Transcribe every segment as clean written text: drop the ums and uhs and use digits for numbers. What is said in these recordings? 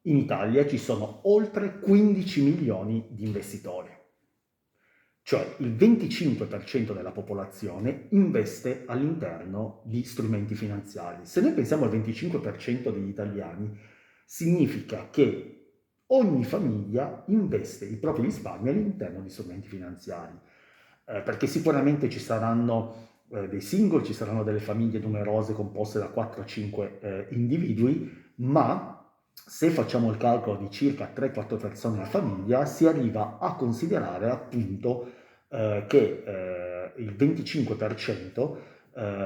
in Italia ci sono oltre 15 milioni di investitori, cioè il 25% della popolazione investe all'interno di strumenti finanziari. Se noi pensiamo al 25% degli italiani, significa che ogni famiglia investe i propri risparmi all'interno di strumenti finanziari, perché sicuramente ci saranno dei single, ci saranno delle famiglie numerose composte da 4-5 individui, ma se facciamo il calcolo di circa 3-4 persone a famiglia, si arriva a considerare appunto che il 25%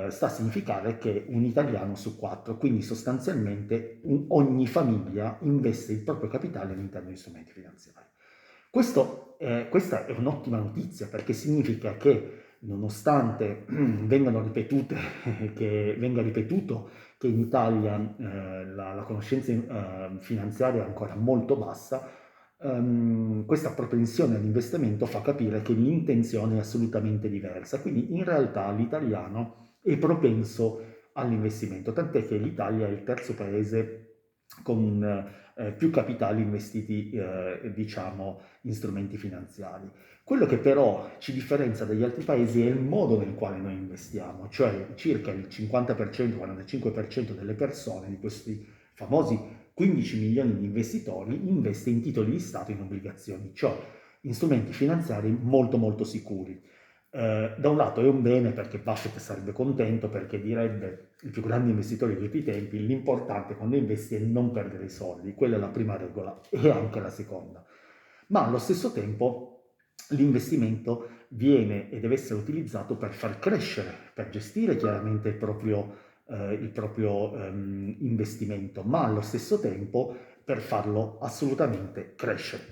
sta a significare che un italiano su 4, quindi sostanzialmente ogni famiglia investe il proprio capitale all'interno di strumenti finanziari. Questa è un'ottima notizia perché significa che nonostante venga ripetuto che in Italia la conoscenza finanziaria è ancora molto bassa, questa propensione all'investimento fa capire che l'intenzione è assolutamente diversa. Quindi in realtà l'italiano è propenso all'investimento, tant'è che l'Italia è il terzo paese con più capitali investiti, diciamo, in strumenti finanziari. Quello che però ci differenzia dagli altri paesi è il modo nel quale noi investiamo, cioè circa il 50%, 45% delle persone di questi famosi 15 milioni di investitori investe in titoli di Stato e in obbligazioni, cioè in strumenti finanziari molto molto sicuri. Da un lato è un bene perché Buffett sarebbe contento perché direbbe il più grande investitore di tutti i tempi, l'importante quando investi è non perdere i soldi, quella è la prima regola e anche la seconda. Ma allo stesso tempo l'investimento viene e deve essere utilizzato per far crescere, per gestire chiaramente il proprio investimento, ma allo stesso tempo per farlo assolutamente crescere.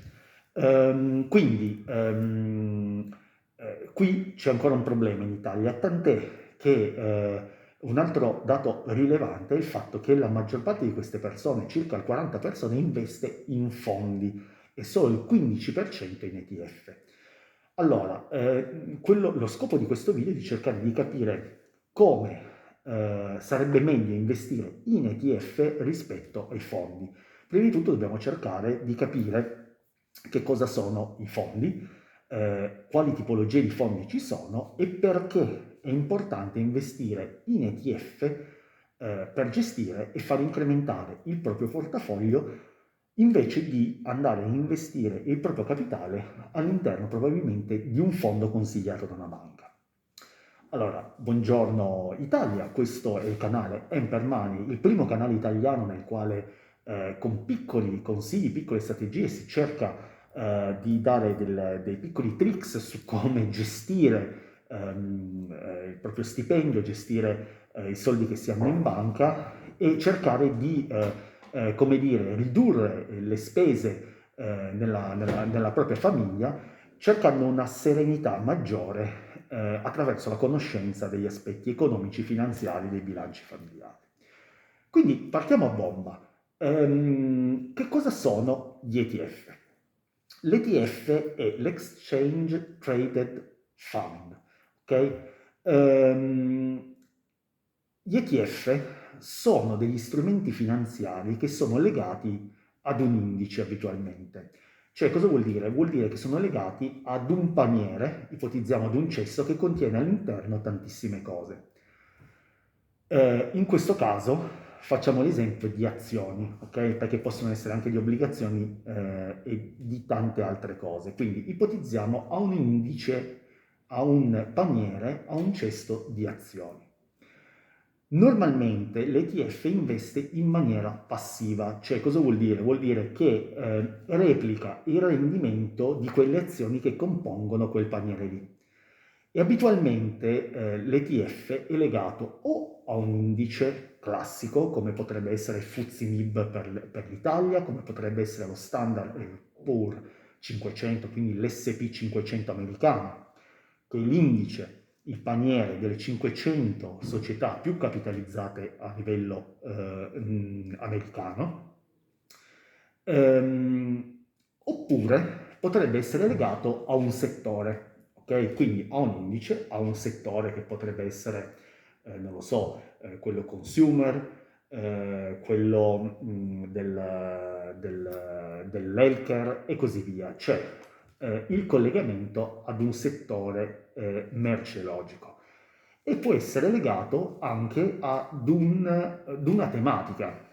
Qui c'è ancora un problema in Italia, tant'è che un altro dato rilevante è il fatto che la maggior parte di queste persone, circa il 40%, investe in fondi e solo il 15% in ETF. Allora, lo scopo di questo video è di cercare di capire come sarebbe meglio investire in ETF rispetto ai fondi. Prima di tutto dobbiamo cercare di capire che cosa sono i fondi, quali tipologie di fondi ci sono e perché è importante investire in ETF per gestire e far incrementare il proprio portafoglio invece di andare a investire il proprio capitale all'interno probabilmente di un fondo consigliato da una banca. Allora, buongiorno Italia, questo è il canale Emper Money, il primo canale italiano nel quale con piccoli consigli, piccole strategie si cerca di dare dei piccoli tricks su come gestire il proprio stipendio, gestire i soldi che si hanno in banca e cercare di, come dire, ridurre le spese nella propria famiglia, cercando una serenità maggiore attraverso la conoscenza degli aspetti economici, finanziari dei bilanci familiari. Quindi partiamo a bomba. Che cosa sono gli ETF? L'ETF è l'Exchange Traded Fund, ok? Gli ETF sono degli strumenti finanziari che sono legati ad un indice abitualmente. Cioè, cosa vuol dire? Vuol dire che sono legati ad un paniere, ipotizziamo ad un cesso, che contiene all'interno tantissime cose. In questo caso facciamo l'esempio di azioni, ok? Perché possono essere anche di obbligazioni e di tante altre cose. Quindi ipotizziamo a un indice, a un paniere, a un cesto di azioni. Normalmente l'ETF investe in maniera passiva, cioè cosa vuol dire? Vuol dire che replica il rendimento di quelle azioni che compongono quel paniere lì. E abitualmente l'ETF è legato o a un indice classico, come potrebbe essere il FTSE MIB per l'Italia, come potrebbe essere lo Standard Poor's 500, quindi l'S&P 500 americano, che è l'indice, il paniere delle 500 società più capitalizzate a livello americano, oppure potrebbe essere legato a un settore, ok? Quindi a un indice, a un settore che potrebbe essere, non lo so, quello consumer, quello dell'healthcare e così via. C'è il collegamento ad un settore merceologico e può essere legato anche ad una tematica.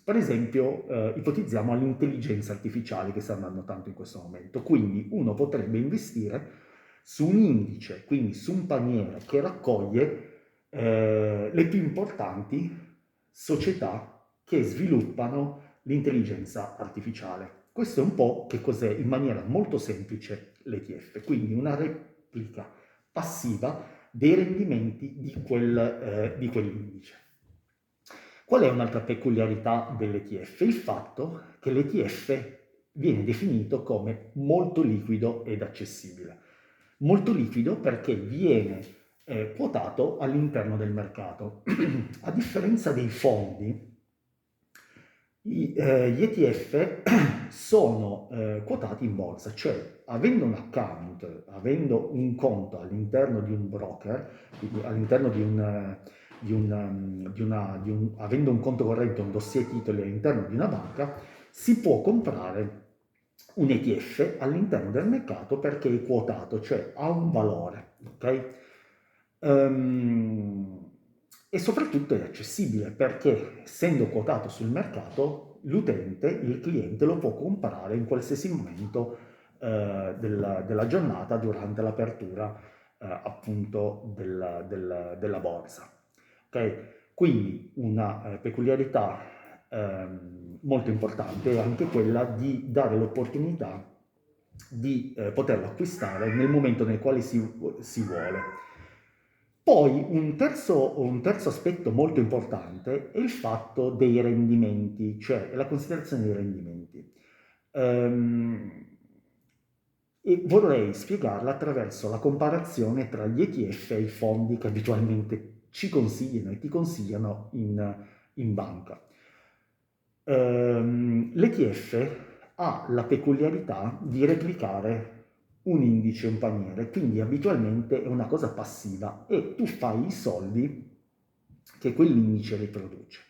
Per esempio, ipotizziamo l'intelligenza artificiale che sta andando tanto in questo momento, quindi uno potrebbe investire su un indice, quindi su un paniere che raccoglie le più importanti società che sviluppano l'intelligenza artificiale. Questo è un po' che cos'è in maniera molto semplice l'ETF, quindi una replica passiva dei rendimenti di quell'indice. Qual è un'altra peculiarità dell'ETF? Il fatto che l'ETF viene definito come molto liquido ed accessibile. Molto liquido perché viene quotato all'interno del mercato. A differenza dei fondi, gli ETF sono quotati in borsa, cioè avendo un account, avendo un conto all'interno di un broker, quindi all'interno avendo un conto corrente, un dossier titoli all'interno di una banca, si può comprare un ETF all'interno del mercato perché è quotato, cioè ha un valore, ok? E soprattutto è accessibile perché essendo quotato sul mercato l'utente, il cliente lo può comprare in qualsiasi momento della giornata durante l'apertura appunto della borsa. Okay? Quindi una peculiarità molto importante è anche quella di dare l'opportunità di poterlo acquistare nel momento nel quale si vuole. Poi un terzo aspetto molto importante è il fatto dei rendimenti, cioè la considerazione dei rendimenti. E vorrei spiegarla attraverso la comparazione tra gli ETF e i fondi che abitualmente ci consigliano e ti consigliano in banca. L'ETF ha la peculiarità di replicare un indice, un paniere, quindi abitualmente è una cosa passiva e tu fai i soldi che quell'indice riproduce.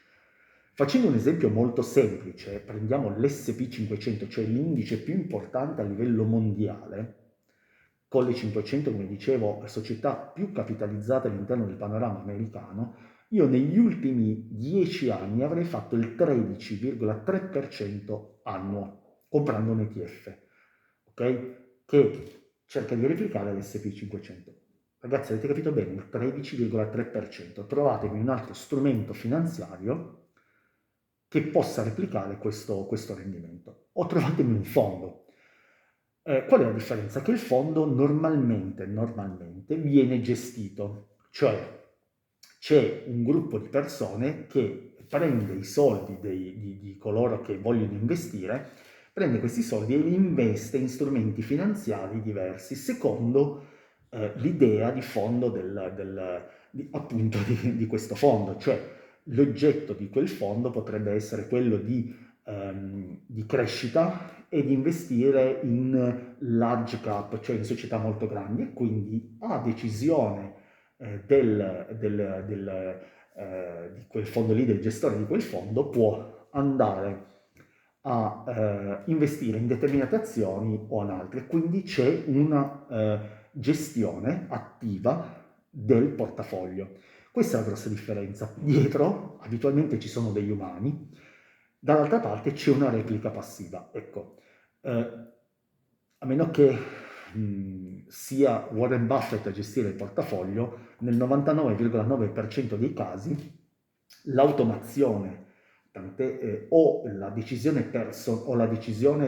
Facendo un esempio molto semplice, prendiamo l'S&P 500, cioè l'indice più importante a livello mondiale, con le 500, come dicevo, società più capitalizzate all'interno del panorama americano, io negli ultimi 10 anni avrei fatto il 13,3% annuo comprando un ETF, ok? Che cerca di replicare l'S&P 500. Ragazzi, avete capito bene, il 13,3%. Trovatemi un altro strumento finanziario che possa replicare questo rendimento. O trovatemi un fondo. Qual è la differenza? Che il fondo normalmente viene gestito, cioè c'è un gruppo di persone che prende i soldi di coloro che vogliono investire, prende questi soldi e li investe in strumenti finanziari diversi secondo l'idea di fondo appunto di questo fondo, cioè l'oggetto di quel fondo potrebbe essere quello di crescita e di investire in large cap, cioè in società molto grandi, e quindi a decisione di quel fondo lì, del gestore di quel fondo, può andare a investire in determinate azioni o in altre, quindi c'è una gestione attiva del portafoglio. Questa è la grossa differenza. Dietro abitualmente ci sono degli umani, dall'altra parte c'è una replica passiva. Ecco, a meno che sia Warren Buffett a gestire il portafoglio, nel 99,9% dei casi l'automazione o la decisione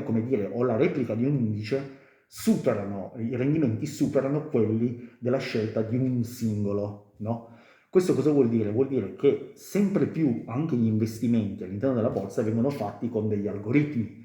come dire, o la replica di un indice i rendimenti superano quelli della scelta di un singolo, no? Questo cosa vuol dire? Vuol dire che sempre più anche gli investimenti all'interno della borsa vengono fatti con degli algoritmi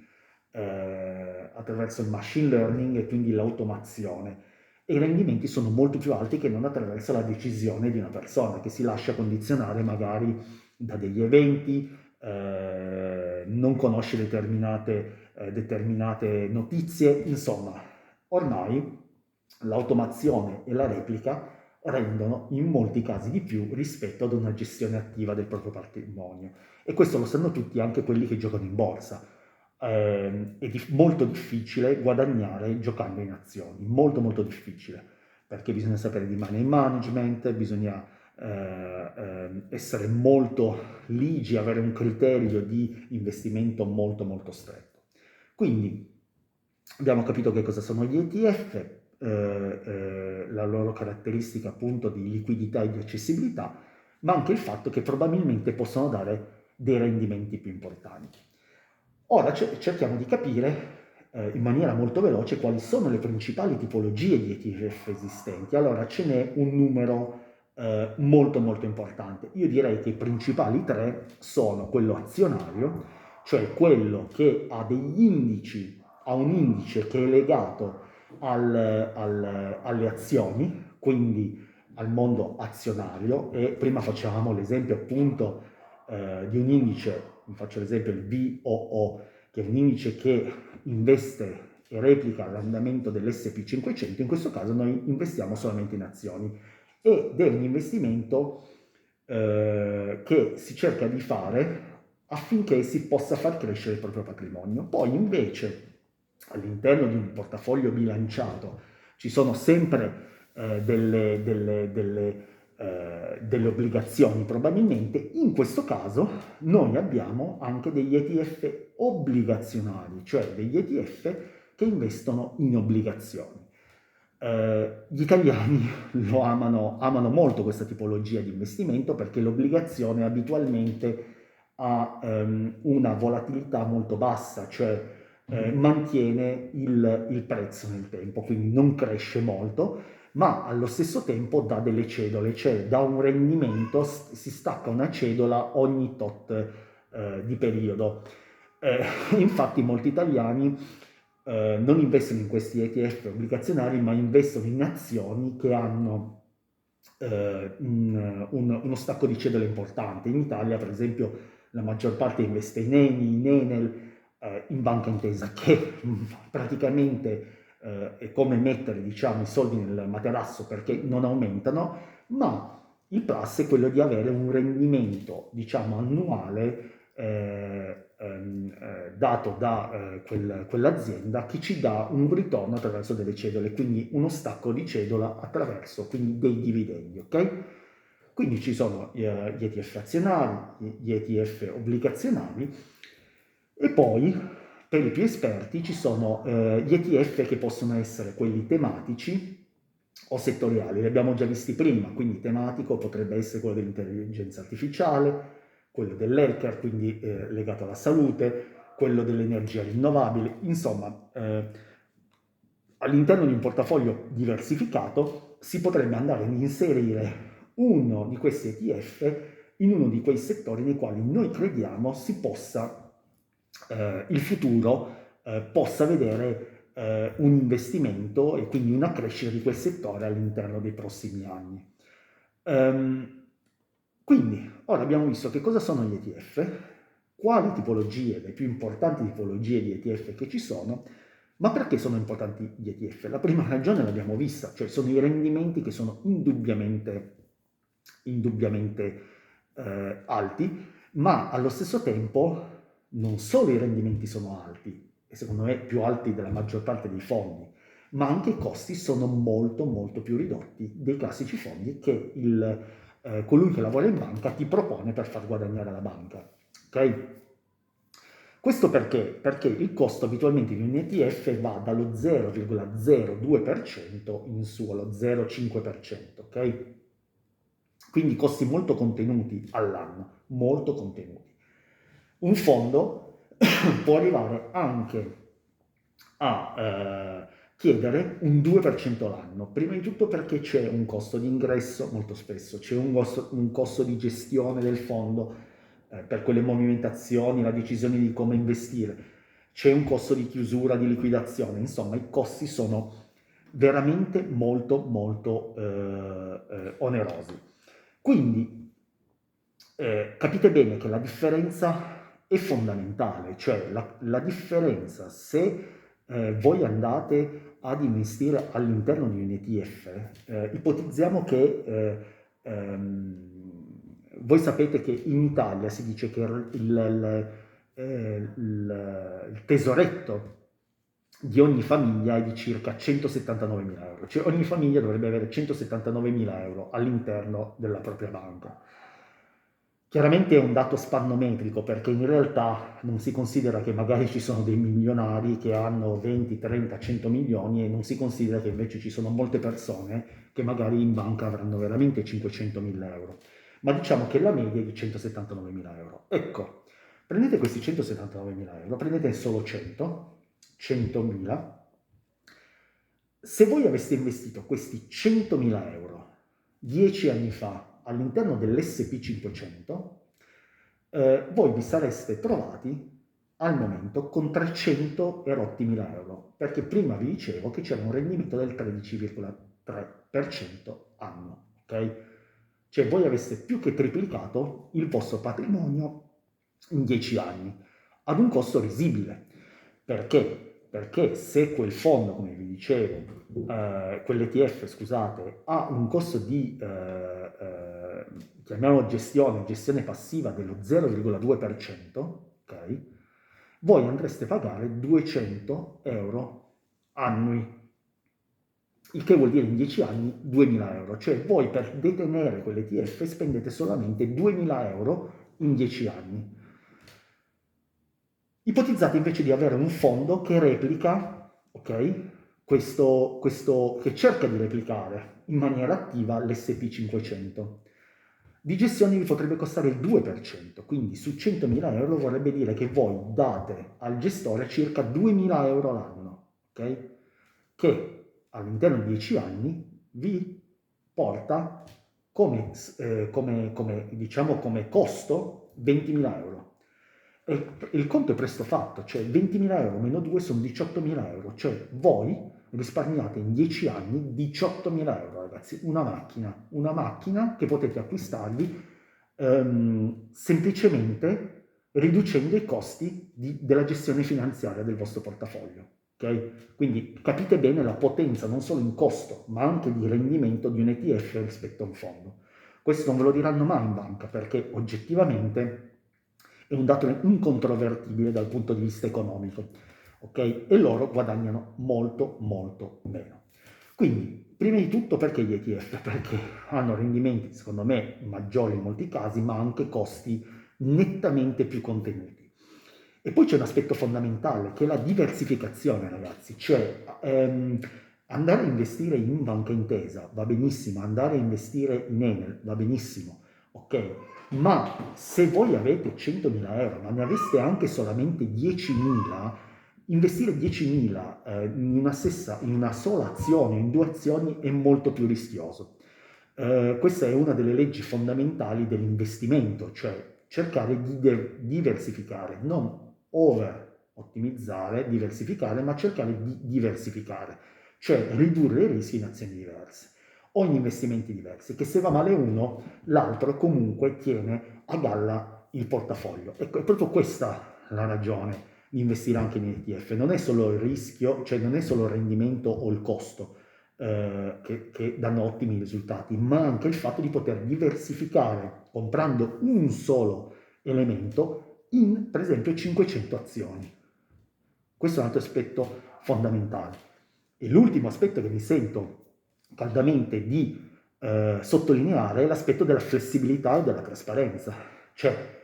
attraverso il machine learning e quindi l'automazione, e i rendimenti sono molto più alti che non attraverso la decisione di una persona che si lascia condizionare magari da degli eventi, non conosce determinate notizie, insomma, ormai l'automazione e la replica rendono in molti casi di più rispetto ad una gestione attiva del proprio patrimonio. E questo lo sanno tutti, anche quelli che giocano in borsa. molto difficile guadagnare giocando in azioni, molto molto difficile, perché bisogna sapere di money management, bisogna essere molto ligi, avere un criterio di investimento molto molto stretto. Quindi abbiamo capito che cosa sono gli ETF, la loro caratteristica appunto di liquidità e di accessibilità, ma anche il fatto che probabilmente possono dare dei rendimenti più importanti. Ora cerchiamo di capire in maniera molto veloce quali sono le principali tipologie di ETF esistenti. Allora ce n'è un numero molto molto importante. Io direi che i principali tre sono quello azionario, cioè quello che ha degli indici, ha un indice che è legato alle azioni, quindi al mondo azionario, e prima facevamo l'esempio appunto di un indice, faccio l'esempio il BOO, che è un indice che investe e replica l'andamento dell'S&P 500, in questo caso noi investiamo solamente in azioni ed è un investimento che si cerca di fare affinché si possa far crescere il proprio patrimonio. Poi invece all'interno di un portafoglio bilanciato ci sono sempre delle obbligazioni probabilmente. In questo caso noi abbiamo anche degli ETF obbligazionari, cioè degli ETF che investono in obbligazioni. Gli italiani amano molto questa tipologia di investimento perché l'obbligazione abitualmente ha una volatilità molto bassa, cioè mantiene il prezzo nel tempo, quindi non cresce molto, ma allo stesso tempo dà delle cedole, cioè da un rendimento si stacca una cedola ogni tot di periodo. Infatti molti italiani non investono in questi ETF obbligazionari, ma investono in azioni che hanno uno stacco di cedole importante. In Italia, per esempio, la maggior parte investe in Eni, in Enel, in Banca Intesa, che praticamente è come mettere, diciamo, i soldi nel materasso perché non aumentano, ma il plus è quello di avere un rendimento, diciamo, annuale dato da quell'azienda che ci dà un ritorno attraverso delle cedole, quindi uno stacco di cedola attraverso quindi dei dividendi, ok? Quindi ci sono gli ETF azionari, gli ETF obbligazionari e poi per i più esperti ci sono gli ETF che possono essere quelli tematici o settoriali, li abbiamo già visti prima, quindi tematico potrebbe essere quello dell'intelligenza artificiale, quello dell'healthcare, quindi legato alla salute, quello dell'energia rinnovabile, insomma all'interno di un portafoglio diversificato si potrebbe andare ad inserire uno di questi ETF in uno di quei settori nei quali noi crediamo si possa, il futuro possa vedere un investimento e quindi una crescita di quel settore all'interno dei prossimi anni. Quindi, ora abbiamo visto che cosa sono gli ETF, quali tipologie, le più importanti tipologie di ETF che ci sono, ma perché sono importanti gli ETF? La prima ragione l'abbiamo vista, cioè sono i rendimenti che sono indubbiamente alti, ma allo stesso tempo non solo i rendimenti sono alti, e secondo me più alti della maggior parte dei fondi, ma anche i costi sono molto molto più ridotti dei classici fondi che colui che lavora in banca ti propone per far guadagnare la banca. Ok? Questo perché? Perché il costo abitualmente di un ETF va dallo 0,02% in su allo 0,5%, ok? Quindi costi molto contenuti all'anno, molto contenuti. Un fondo può arrivare anche a chiedere un 2% l'anno, prima di tutto perché c'è un costo di ingresso, molto spesso c'è un costo di gestione del fondo per quelle movimentazioni, la decisione di come investire, c'è un costo di chiusura, di liquidazione, insomma i costi sono veramente molto molto onerosi. Quindi capite bene che la differenza è fondamentale, cioè la differenza se voi andate ad investire all'interno di un ETF, ipotizziamo che voi sapete che in Italia si dice che il tesoretto di ogni famiglia è di circa 179.000 euro, cioè ogni famiglia dovrebbe avere 179.000 euro all'interno della propria banca. Chiaramente è un dato spannometrico, perché in realtà non si considera che magari ci sono dei milionari che hanno 20, 30, 100 milioni, e non si considera che invece ci sono molte persone che magari in banca avranno veramente 500.000 euro. Ma diciamo che la media è di 179.000 euro. Ecco, prendete questi 179.000 euro, prendete solo 100.000. Se voi aveste investito questi 100.000 euro 10 anni fa all'interno dell'SP500, voi vi sareste trovati al momento con 300 e rotti mila euro, perché prima vi dicevo che c'era un rendimento del 13,3% anno, ok? Cioè voi aveste più che triplicato il vostro patrimonio in 10 anni, ad un costo risibile. Perché? Perché se quel fondo, come vi dicevo, quell'ETF, scusate, ha un costo di, chiamiamolo gestione passiva dello 0,2%, ok? Voi andreste a pagare 200 euro annui, il che vuol dire in 10 anni 2.000 euro. Cioè voi per detenere quell'ETF spendete solamente 2.000 euro in 10 anni. Ipotizzate invece di avere un fondo che replica, ok? Che cerca di replicare in maniera attiva l'SP500. Di gestione vi potrebbe costare il 2%, quindi su 100.000 euro vorrebbe dire che voi date al gestore circa 2.000 euro l'anno, ok? Che all'interno di 10 anni vi porta diciamo, come costo 20.000 euro. E il conto è presto fatto, cioè 20.000 euro meno 2 sono 18.000 euro, cioè voi risparmiate in 10 anni 18.000 euro, ragazzi, una macchina che potete acquistarvi semplicemente riducendo i costi della gestione finanziaria del vostro portafoglio. Okay? Quindi capite bene la potenza non solo in costo, ma anche di rendimento di un ETF rispetto a un fondo. Questo non ve lo diranno mai in banca, perché oggettivamente è un dato incontrovertibile dal punto di vista economico, ok? E loro guadagnano molto, molto meno. Quindi, prima di tutto, perché gli ETF? Perché hanno rendimenti, secondo me, maggiori in molti casi, ma anche costi nettamente più contenuti. E poi c'è un aspetto fondamentale, che è la diversificazione, ragazzi. Cioè, andare a investire in Banca Intesa va benissimo, andare a investire in Enel va benissimo, ok? Ma se voi avete 100.000 euro, ma ne aveste anche solamente 10.000, investire 10.000 in una sola azione, in due azioni, è molto più rischioso. Questa è una delle leggi fondamentali dell'investimento, cioè cercare di diversificare, non over-ottimizzare, diversificare, ma cercare di diversificare, cioè ridurre i rischi in azioni diverse o in investimenti diversi, che se va male uno, l'altro comunque tiene a galla il portafoglio. Ecco, è proprio questa la ragione di investire anche in ETF. Non è solo il rischio, cioè non è solo il rendimento o il costo che danno ottimi risultati, ma anche il fatto di poter diversificare comprando un solo elemento in, per esempio, 500 azioni. Questo è un altro aspetto fondamentale. E l'ultimo aspetto che mi sento caldamente di sottolineare è l'aspetto della flessibilità e della trasparenza. Cioè,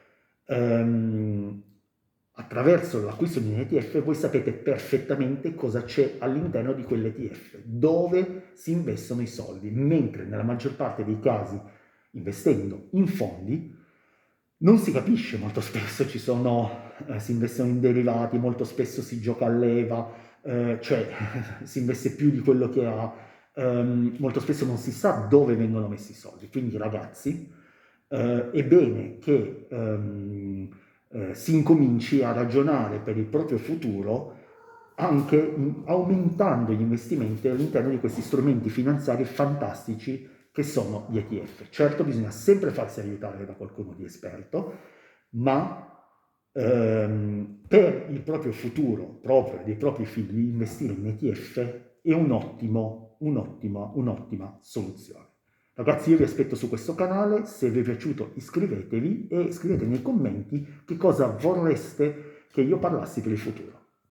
attraverso l'acquisto di un ETF voi sapete perfettamente cosa c'è all'interno di quell'ETF, dove si investono i soldi, mentre nella maggior parte dei casi, investendo in fondi, non si capisce. Molto spesso si investono in derivati, molto spesso si gioca a leva, cioè si investe più di quello che ha, molto spesso non si sa dove vengono messi i soldi. Quindi ragazzi, è bene che si incominci a ragionare per il proprio futuro anche aumentando gli investimenti all'interno di questi strumenti finanziari fantastici che sono gli ETF. Certo, bisogna sempre farsi aiutare da qualcuno di esperto, ma per il proprio futuro, proprio e dei propri figli, investire in ETF è un'ottima soluzione. Ragazzi, io vi aspetto su questo canale, se vi è piaciuto iscrivetevi e scrivete nei commenti che cosa vorreste che io parlassi per il futuro.